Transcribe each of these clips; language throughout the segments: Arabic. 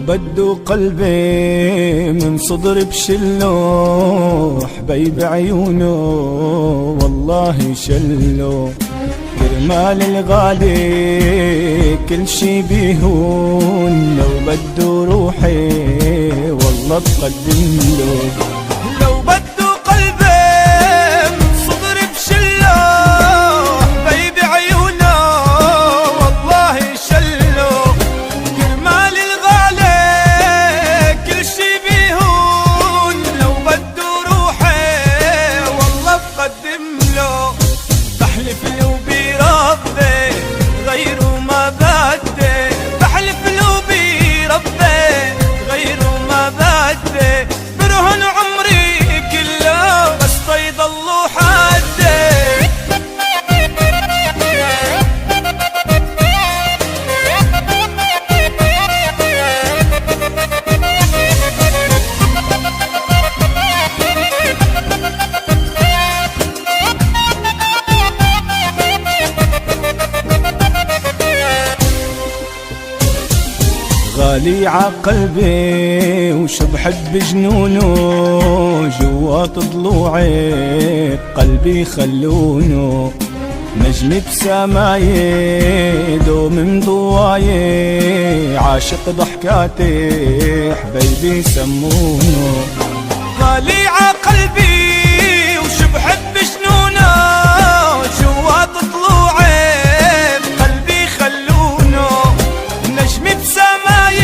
بدو قلبي من صدر بشلو حبيب عيونه والله شلو كرمال الغالي كل شي بيهون لو بدو روحي والله بقدم له لو بدو قلبي من صدر بشلو حبيب عيونه والله شلو كرمال الغالي كل شي بيهون لو بدو روحي والله بقدم له بحلف له بربي غيره ما بدي بحلف له بربي غيره ما بدي برهن عمري كله بس يضلوا حدي غالي عقلبي وش بحب جنونه جوات ضلوعي قلبي خلونه نجمي بسماي دوم من ضواي عاشق ضحكاتي حبيبي سمونه غالي عقلبي وش بحب جنونه جوات ضلوعي قلبي خلونه نجمي بسماي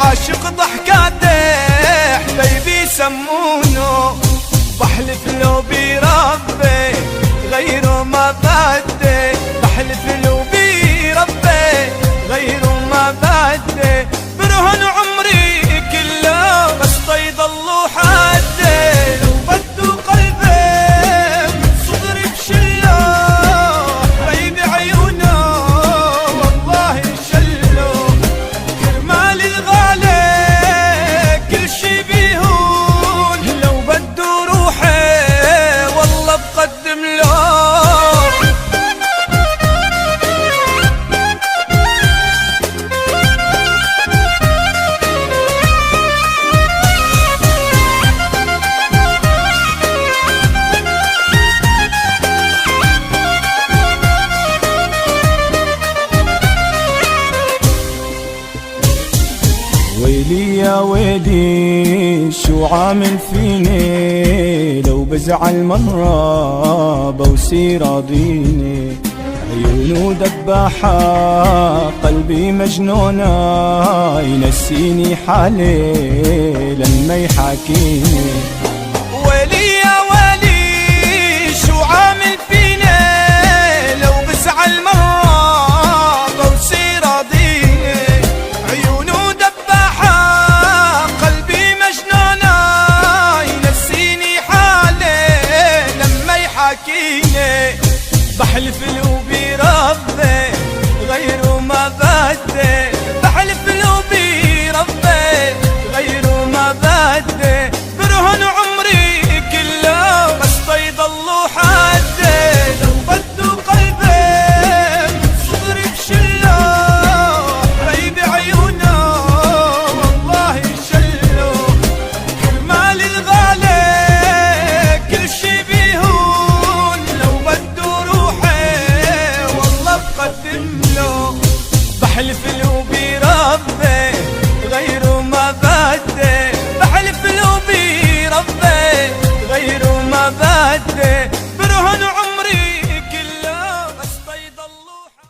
عاشق ضحكاته حبيبي سمونه بحلف له بربي غيره ما بدي بحلف له بربي غيره ما بدي برهن عمري كله بس يضلوا حدي لو بدو قلبي من صدري بشله حبيبي عيونه والله شله كرمال الغالي كل شي بيهون لو بدو روحي والله بقدم له ويلي يا ويلي شو عامل فيني لو بزعل مرة بوصير راضيني عيونه دباحة قلبي مجنونة ينسيني حالي لما يحاكيني ويلي يا ويلي شو عامل فيني لو بزعل مرة بوصير راضيني عيونه بحلف له بربي غيره ما بدي بحلف له بربي غيره ما بدي برهن عمري كله بس يضلوا حدي لو بدو قلبي من صدري بشله حبيبي عيونه والله شله كرمال الغالي كل شي بيهون لو بدو روحي والله بقدم له بحلف له بربي غيره